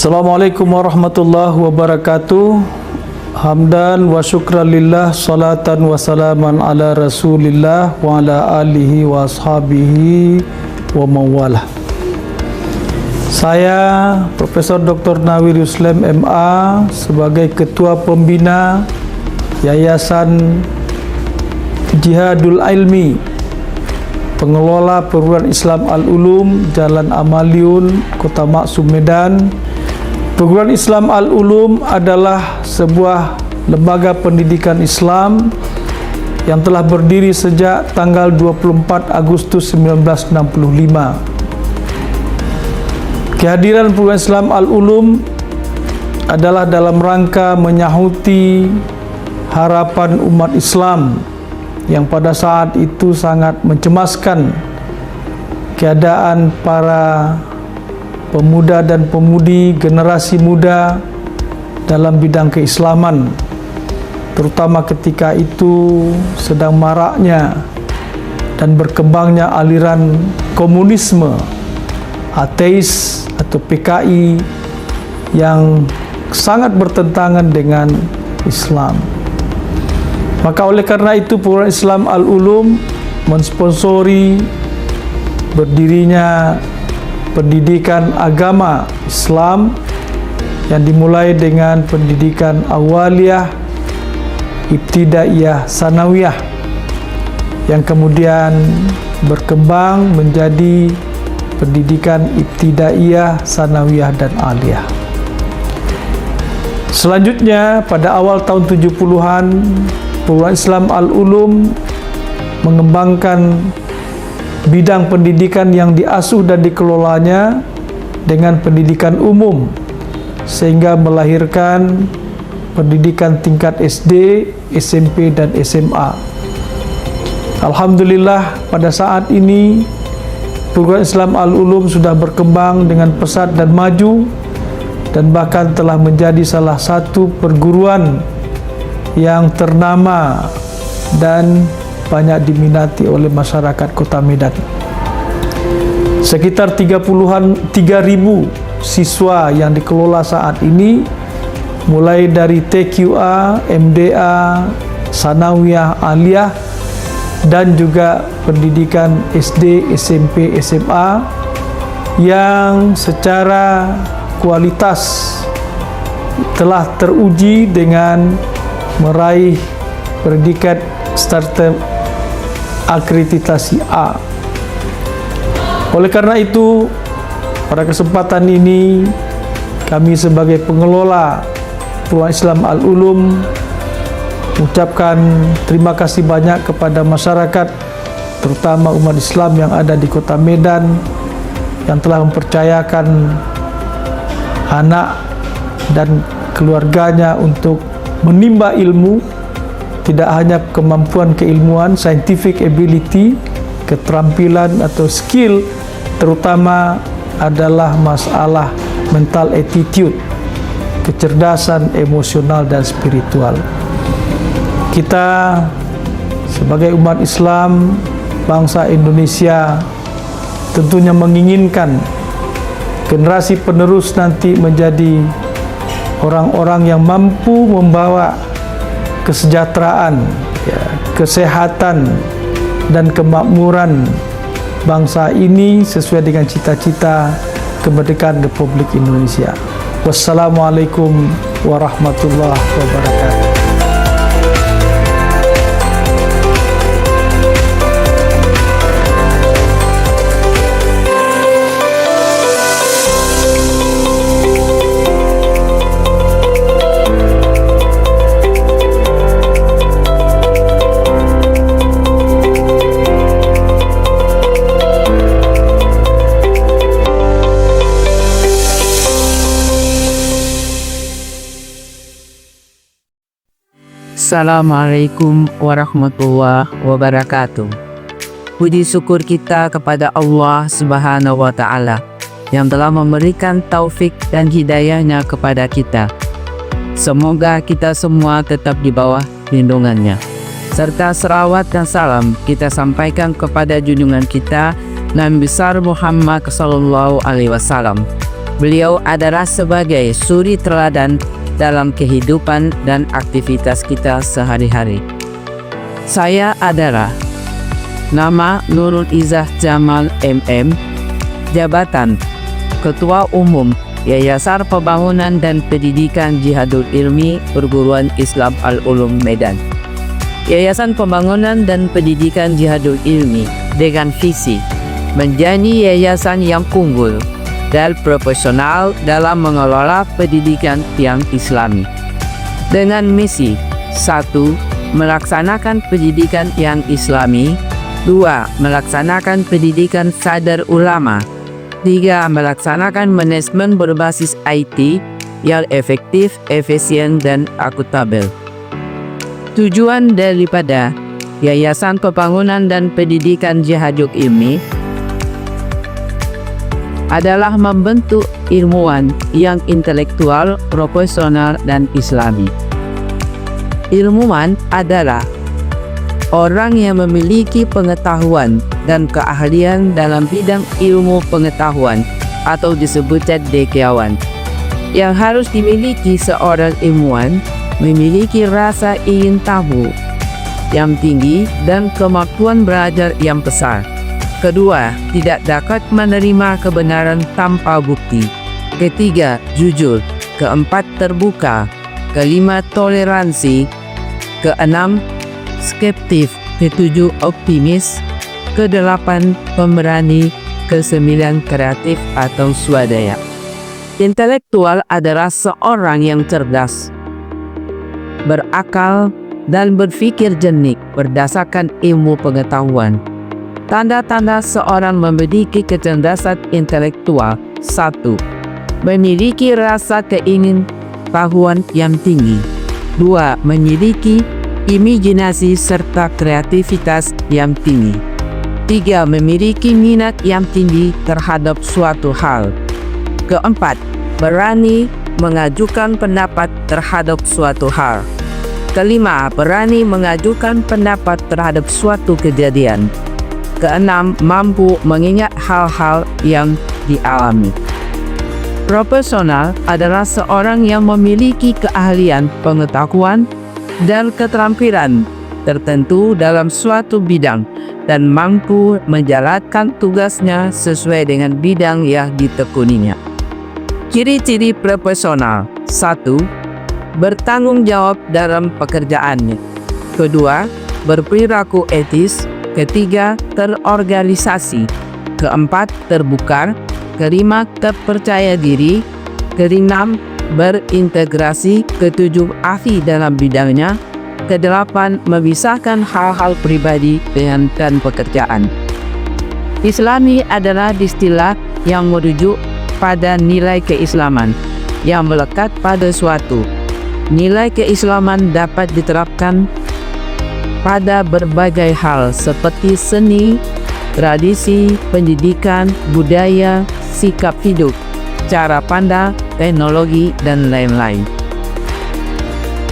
Assalamualaikum warahmatullahi wabarakatuh. Hamdan wa syukran lillah, salatan wa salaman ala rasulillah wa ala alihi wa ashabihi wa mawalah. Saya Profesor Dr. Nawir Yuslim MA sebagai Ketua Pembina Yayasan Jihadul Ilmi, pengelola Perguruan Islam Al-Ulum Jalan Amaliun, Kota Maksum, Medan. Perguruan Islam Al-Ulum adalah sebuah lembaga pendidikan Islam yang telah berdiri sejak tanggal 24 Agustus 1965. Kehadiran Perguruan Islam Al-Ulum adalah dalam rangka menyahuti harapan umat Islam yang pada saat itu sangat mencemaskan keadaan para pemuda dan pemudi generasi muda dalam bidang keislaman, terutama ketika itu sedang maraknya dan berkembangnya aliran komunisme, ateis atau PKI yang sangat bertentangan dengan Islam. Maka oleh karena itu Perguruan Islam Al-Ulum mensponsori berdirinya pendidikan agama Islam yang dimulai dengan pendidikan awaliyah, ibtidaiyah, sanawiyah, yang kemudian berkembang menjadi pendidikan ibtidaiyah, sanawiyah, dan aliyah. Selanjutnya pada awal tahun 70-an Perguruan Islam Al-Ulum mengembangkan bidang pendidikan yang diasuh dan dikelolanya dengan pendidikan umum, sehingga melahirkan pendidikan tingkat SD, SMP, dan SMA. Alhamdulillah pada saat ini Perguruan Islam Al-Ulum sudah berkembang dengan pesat dan maju, dan bahkan telah menjadi salah satu perguruan yang ternama dan banyak diminati oleh masyarakat Kota Medan. Sekitar 3.000 siswa yang dikelola saat ini, mulai dari TQA, MDA, Sanawiyah, Aliyah, dan juga pendidikan SD, SMP, SMA yang secara kualitas telah teruji dengan meraih predikat starter akreditasi A. Oleh karena itu, pada kesempatan ini kami sebagai pengelola Perguruan Islam Al-Ulum mengucapkan terima kasih banyak kepada masyarakat, terutama umat Islam yang ada di Kota Medan, yang telah mempercayakan anak dan keluarganya untuk menimba ilmu. Tidak hanya kemampuan keilmuan, scientific ability, keterampilan atau skill, terutama adalah masalah mental attitude, kecerdasan emosional dan spiritual. Kita sebagai umat Islam, bangsa Indonesia, tentunya menginginkan generasi penerus nanti menjadi orang-orang yang mampu membawa kesejahteraan, kesehatan, dan kemakmuran bangsa ini sesuai dengan cita-cita kemerdekaan Republik Indonesia. Wassalamualaikum warahmatullahi wabarakatuh. Assalamualaikum warahmatullahi wabarakatuh. Puji syukur kita kepada Allah Subhanahu wa Ta'ala yang telah memberikan taufik dan hidayahnya kepada kita. Semoga kita semua tetap di bawah lindungannya. Serta selawat dan salam kita sampaikan kepada junjungan kita Nabi besar Muhammad sallallahu alaihi wasallam, Beliau adalah sebagai suri teladan dalam kehidupan dan aktivitas kita sehari-hari. Saya adalah nama Nurul Izzah Jamal MM, jabatan Ketua Umum Yayasan Pembangunan dan Pendidikan Jihadul Ilmi Perguruan Islam Al-Ulum Medan. Yayasan Pembangunan dan Pendidikan Jihadul Ilmi dengan visi menjadi yayasan yang unggul dan profesional dalam mengelola pendidikan yang islami. Dengan misi 1. Melaksanakan pendidikan yang islami. 2. Melaksanakan pendidikan sadar ulama. 3. Melaksanakan manajemen berbasis IT yang efektif, efisien, dan akuntabel. Tujuan daripada Yayasan Pembangunan dan Pendidikan Jihadul Ilmi adalah membentuk ilmuwan yang intelektual, profesional, dan islami. Ilmuwan adalah orang yang memiliki pengetahuan dan keahlian dalam bidang ilmu pengetahuan atau disebut cendekiawan. Yang harus dimiliki seorang ilmuwan memiliki rasa ingin tahu yang tinggi dan kemampuan belajar yang besar. Kedua, tidak dapat menerima kebenaran tanpa bukti. Ketiga, jujur. Keempat, terbuka. Kelima, toleransi. Keenam, skeptif. Ketujuh, optimis. Kedelapan, pemberani. Kesembilan, kreatif atau swadaya. Intelektual adalah seorang yang cerdas, berakal, dan berpikir jernih berdasarkan ilmu pengetahuan. Tanda-tanda seorang memiliki kecerdasan intelektual. 1. Memiliki rasa keingintahuan yang tinggi. 2. Memiliki imajinasi serta kreativitas yang tinggi. 3. Memiliki minat yang tinggi terhadap suatu hal. Keempat, berani mengajukan pendapat terhadap suatu hal. Kelima, berani mengajukan pendapat terhadap suatu kejadian. Keenam, mampu mengingat hal-hal yang dialami. Profesional adalah seorang yang memiliki keahlian, pengetahuan, dan keterampilan tertentu dalam suatu bidang dan mampu menjalankan tugasnya sesuai dengan bidang yang ditekuninya. Ciri-ciri profesional. 1. Bertanggung jawab dalam pekerjaannya. Kedua, berperilaku etis. Ketiga, terorganisasi. Keempat, terbuka. Kelima, terpercaya diri. Keenam, berintegrasi. Ketujuh, ahli dalam bidangnya. Kedelapan, memisahkan hal-hal pribadi dengan pekerjaan. Islami adalah istilah yang merujuk pada nilai keislaman yang melekat pada suatu. Nilai keislaman dapat diterapkan pada berbagai hal seperti seni, tradisi, pendidikan, budaya, sikap hidup, cara pandang, teknologi, dan lain-lain.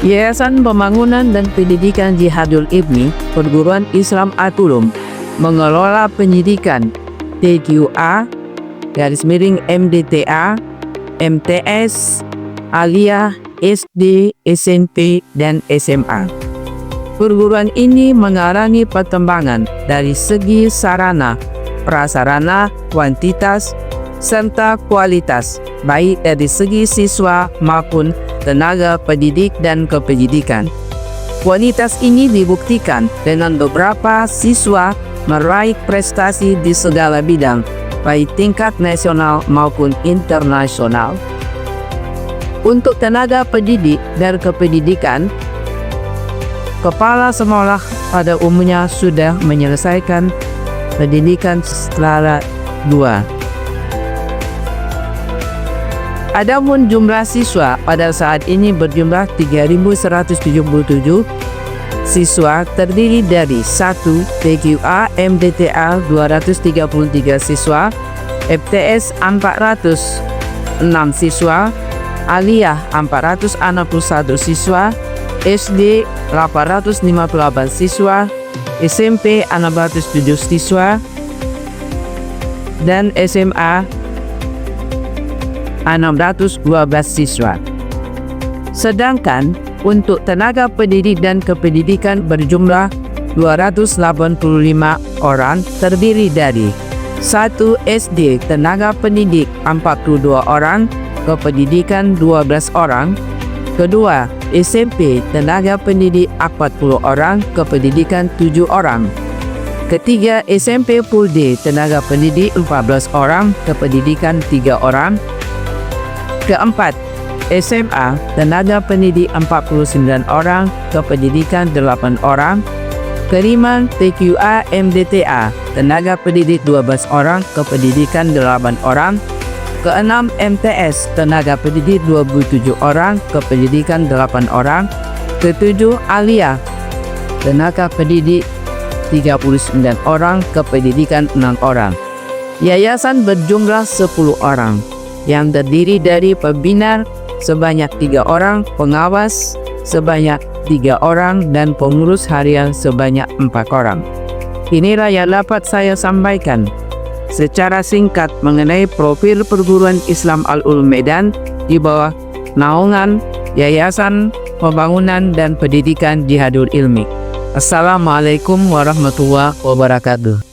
Yayasan Pembangunan dan Pendidikan Jihadul Ilmi Perguruan Islam Al-Ulum mengelola pendidikan TQA, MDTA, MTS, Aliyah, SD, SMP, dan SMA. Perguruan ini mengalami perkembangan dari segi sarana, prasarana, kuantitas, serta kualitas, baik dari segi siswa maupun tenaga pendidik dan kependidikan. Kualitas ini dibuktikan dengan beberapa siswa meraih prestasi di segala bidang, baik tingkat nasional maupun internasional. Untuk tenaga pendidik dan kependidikan, kepala sekolah pada umumnya sudah menyelesaikan pendidikan setara 2. Adapun jumlah siswa pada saat ini berjumlah 3.177 siswa, terdiri dari 1. TQA MDTA 233 siswa, FTS 406 siswa, Aliyah 461 siswa, SD 858 siswa, SMP 607 siswa, dan SMA 612 siswa. Sedangkan untuk tenaga pendidik dan kependidikan berjumlah 285 orang terdiri dari 1 SD tenaga pendidik 42 orang, kependidikan 12 orang. Kedua, SMP tenaga pendidik 40 orang, kependidikan 7 orang. Ketiga, SMP Full Day tenaga pendidik 14 orang, kependidikan 3 orang. Keempat, SMA tenaga pendidik 49 orang, kependidikan 8 orang. Kelima, TQA MDTA tenaga pendidik 12 orang, kependidikan 8 orang. Keenam, MTS tenaga pendidik 27 orang, kependidikan 8 orang. Ketujuh, Alia tenaga pendidik 39 orang, kependidikan 6 orang. Yayasan berjumlah 10 orang yang terdiri dari pembina sebanyak 3 orang, pengawas sebanyak 3 orang, dan pengurus harian sebanyak 4 orang. Inilah yang dapat saya sampaikan secara singkat mengenai profil Perguruan Islam Al-Ulum Medan di bawah naungan Yayasan Pembangunan dan Pendidikan Jihadul Ilmi. Assalamualaikum warahmatullahi wabarakatuh.